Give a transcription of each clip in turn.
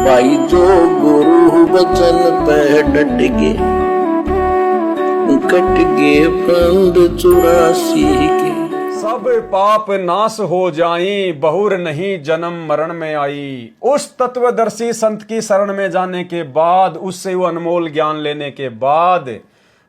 भाई जो गुरु बचन पे डट के कट गए फंद 84 के। सब पाप नाश हो जाई, बहुर नहीं जन्म मरण में आई। उस तत्वदर्शी संत की शरण में जाने के बाद, उससे वो अनमोल ज्ञान लेने के बाद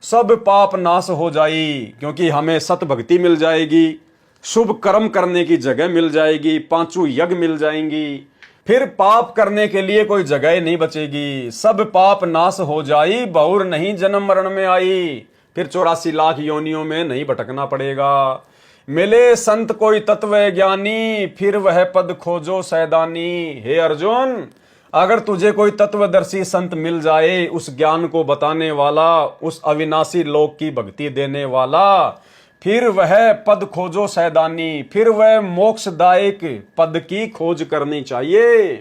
सब पाप नाश हो जाई, क्योंकि हमें सत भक्ति मिल जाएगी, शुभ कर्म करने की जगह मिल जाएगी, पांचों यज्ञ मिल जाएंगी, फिर पाप करने के लिए कोई जगह नहीं बचेगी। सब पाप नाश हो जाई, बहुर नहीं जन्म मरण में आई। फिर 84 लाख योनियों में नहीं भटकना पड़ेगा। मिले संत कोई तत्व ज्ञानी, फिर वह पद खोजो सैदानी। हे अर्जुन, अगर तुझे कोई तत्वदर्शी संत मिल जाए, उस ज्ञान को बताने वाला, उस अविनाशी लोक की भक्ति देने वाला, फिर वह पद खोजो सैदानी, फिर वह मोक्षदायक पद की खोज करनी चाहिए।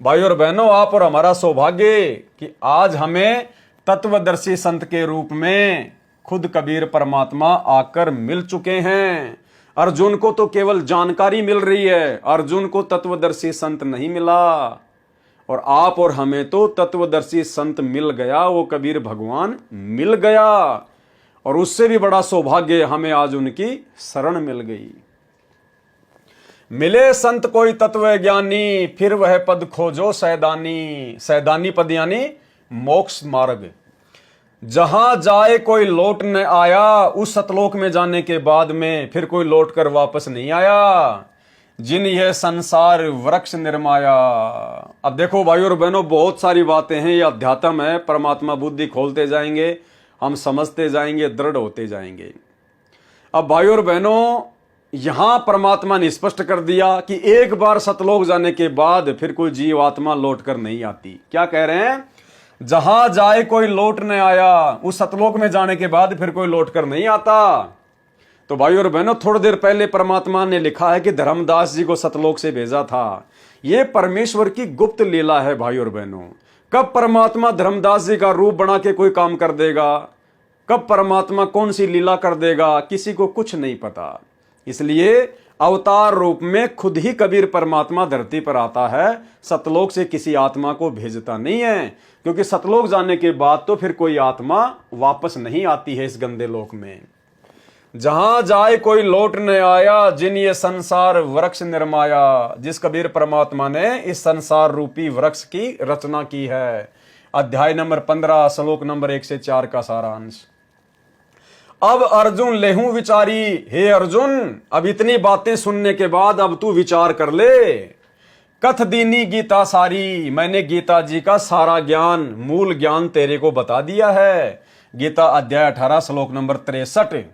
भाई और बहनों, आप और हमारा सौभाग्य कि आज हमें तत्वदर्शी संत के रूप में खुद कबीर परमात्मा आकर मिल चुके हैं। अर्जुन को तो केवल जानकारी मिल रही है, अर्जुन को तत्वदर्शी संत नहीं मिला। और आप और हमें तो तत्वदर्शी संत मिल गया, वो कबीर भगवान मिल गया। और उससे भी बड़ा सौभाग्य, हमें आज उनकी शरण मिल गई। मिले संत कोई तत्व ज्ञानी, फिर वह पद खोजो सैदानी। सैदानी पद यानी मोक्ष मार्ग। जहां जाए कोई लौट न आया, उस सतलोक में जाने के बाद में फिर कोई लौट कर वापस नहीं आया। जिन यह संसार वृक्ष निर्माया। अब देखो भाई और बहनों, बहुत सारी बातें हैं, ये अध्यात्म है। परमात्मा बुद्धि खोलते जाएंगे, हम समझते जाएंगे, दृढ़ होते जाएंगे। अब भाई और बहनों, यहां परमात्मा ने स्पष्ट कर दिया कि एक बार सतलोक जाने के बाद फिर कोई जीवात्मा लौट कर नहीं आती। क्या कह रहे हैं? जहां जाए कोई लौट न आया, उस सतलोक में जाने के बाद फिर कोई लौट कर नहीं आता। तो भाई और बहनों, थोड़ी देर पहले परमात्मा ने लिखा है कि धर्मदास जी को सतलोक से भेजा था। यह परमेश्वर की गुप्त लीला है भाई और बहनों। कब परमात्मा धर्मदास जी का रूप बना के कोई काम कर देगा, कब परमात्मा कौन सी लीला कर देगा, किसी को कुछ नहीं पता। इसलिए अवतार रूप में खुद ही कबीर परमात्मा धरती पर आता है, सतलोक से किसी आत्मा को भेजता नहीं है। क्योंकि सतलोक जाने के बाद तो फिर कोई आत्मा वापस नहीं आती है इस गंदे लोक में। जहां जाए कोई लौट न आया, जिन ये संसार वृक्ष निर्माया। जिस कबीर परमात्मा ने इस संसार रूपी वृक्ष की रचना की है। अध्याय नंबर 15 श्लोक नंबर 1 से 4 का सारांश। अब अर्जुन लेहू विचारी। हे अर्जुन, अब इतनी बातें सुनने के बाद अब तू विचार कर ले। कथ दीनी गीता सारी, मैंने गीता जी का सारा ज्ञान, मूल ज्ञान तेरे को बता दिया है। गीता अध्याय 18 श्लोक नंबर 63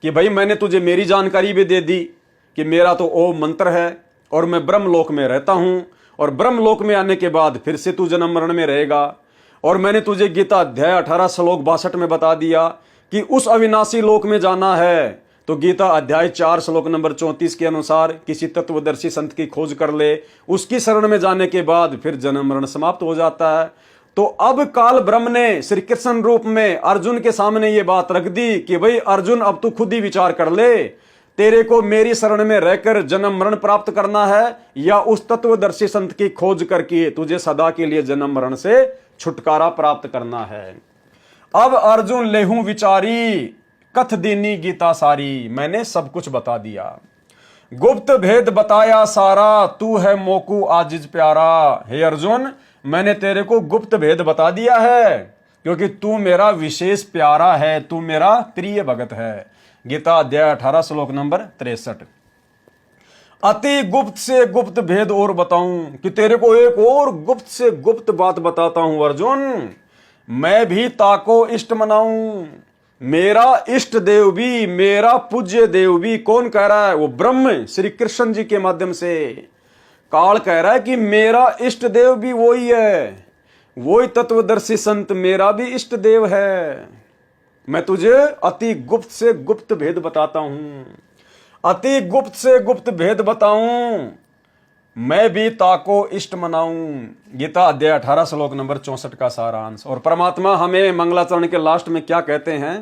कि भाई मैंने तुझे मेरी जानकारी भी दे दी कि मेरा तो ओम मंत्र है और मैं ब्रह्मलोक में रहता हूं, और ब्रह्मलोक में आने के बाद फिर से तू जन्म मरण में रहेगा। और मैंने तुझे गीता अध्याय 18 श्लोक 62 में बता दिया कि उस अविनाशी लोक में जाना है तो गीता अध्याय 4 श्लोक नंबर 34 के अनुसार किसी तत्वदर्शी संत की खोज कर ले, उसकी शरण में जाने के बाद फिर जन्म मरण समाप्त हो जाता है। तो अब काल ब्रह्म ने श्री कृष्ण रूप में अर्जुन के सामने ये बात रख दी कि भाई अर्जुन, अब तू खुद ही विचार कर ले, तेरे को मेरी शरण में रहकर जन्म मरण प्राप्त करना है या उस तत्वदर्शी संत की खोज करके तुझे सदा के लिए जन्म मरण से छुटकारा प्राप्त करना है। अब अर्जुन लेहू विचारी, कथ दीनी गीता सारी, मैंने सब कुछ बता दिया। गुप्त भेद बताया सारा, तू है मोकू आजिज प्यारा। हे अर्जुन, मैंने तेरे को गुप्त भेद बता दिया है, क्योंकि तू मेरा विशेष प्यारा है, तू मेरा प्रिय भगत है। गीता अध्याय 18 श्लोक नंबर 63। अति गुप्त से गुप्त भेद और बताऊं, कि तेरे को एक और गुप्त से गुप्त बात बताता हूं अर्जुन। मैं भी ताको इष्ट मनाऊं। मेरा इष्ट देव भी, मेरा पूज्य देव भी, कौन कह रहा है? वो ब्रह्म श्री कृष्ण जी के माध्यम से काल कह रहा है कि मेरा इष्ट देव भी वही है, वही तत्वदर्शी संत मेरा भी इष्ट देव है। मैं तुझे अति गुप्त से गुप्त भेद बताता हूं, अति गुप्त से गुप्त भेद बताऊं, मैं भी ताको इष्ट मनाऊं। गीता अध्याय 18 श्लोक नंबर 64 का सारांश। और परमात्मा हमें मंगलाचरण के लास्ट में क्या कहते हैं?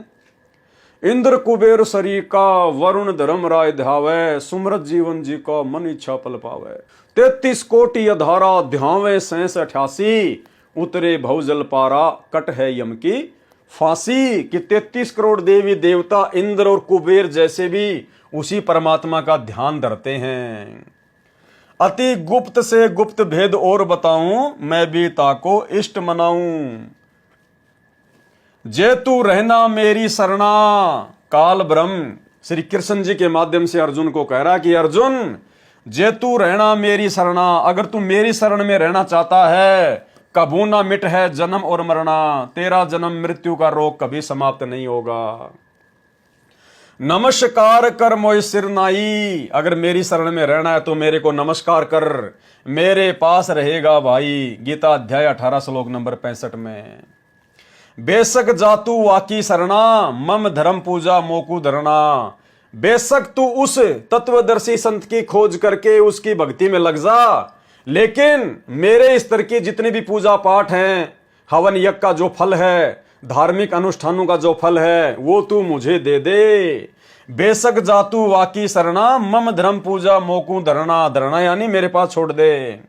इंद्र कुबेर शरीर का, वरुण धर्म राय ध्यावे, सुमरत जीवन जी का मन इच्छा पल पावे। 33 कोटि अधारा ध्यावे सेंस 88 उतरे भवजल पारा कट है यम की फांसी। कि 33 करोड़ देवी देवता इंद्र और कुबेर जैसे भी उसी परमात्मा का ध्यान धरते हैं। अति गुप्त से गुप्त भेद और बताऊं मैं भी ताको इष्ट मनाऊं। जे तू रहना मेरी शरणा काल ब्रह्म श्री कृष्ण जी के माध्यम से अर्जुन को कह रहा कि अर्जुन जे तू रहना मेरी शरणा, अगर तू मेरी शरण में रहना चाहता है, कबू ना मिट है जन्म और मरना, तेरा जन्म मृत्यु का रोग कभी समाप्त नहीं होगा। नमस्कार कर मोय सिर नाई, अगर मेरी शरण में रहना है तो मेरे को नमस्कार कर, मेरे पास रहेगा भाई। गीता अध्याय 18 श्लोक नंबर 65 में। बेशक जातू वाकी शरणा मम धर्म पूजा मोकू धरना, बेशक तू उस तत्वदर्शी संत की खोज करके उसकी भक्ति में लग जा, लेकिन मेरे स्तर की जितनी भी पूजा पाठ हैं, हवन यज्ञ का जो फल है, धार्मिक अनुष्ठानों का जो फल है, वो तू मुझे दे दे। बेशक जातू वाकी शरणा मम धर्म पूजा मोकू धरना, धरना यानी मेरे पास छोड़ दे।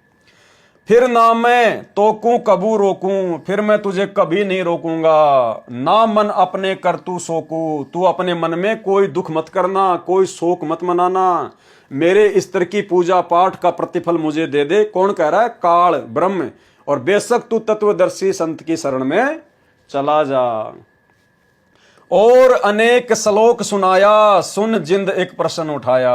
फिर ना मैं तोकू कबू रोकूं, फिर मैं तुझे कभी नहीं रोकूंगा। ना मन अपने कर तू सोकू, तू अपने मन में कोई दुख मत करना, कोई शोक मत मनाना, मेरे स्तर की पूजा पाठ का प्रतिफल मुझे दे दे। कौन कह रहा है? काल ब्रह्म। और बेशक तू तत्वदर्शी संत की शरण में चला जा। और अनेक श्लोक सुनाया, सुन जिंद एक प्रश्न उठाया।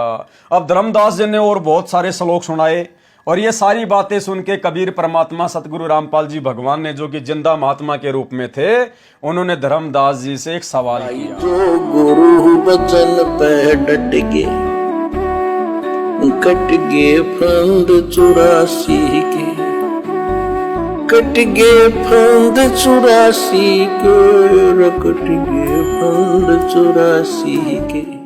अब धर्मदास जी ने और बहुत सारे श्लोक सुनाए, और ये सारी बातें सुन के कबीर परमात्मा सतगुरु रामपाल जी भगवान ने, जो कि जिंदा महात्मा के रूप में थे, उन्होंने धर्मदास जी से एक सवाल किया। जो गुरु बचन पे डट के कट गे फंद 84 के, कट गे फंद 84 के, कट गे फंद 84 के।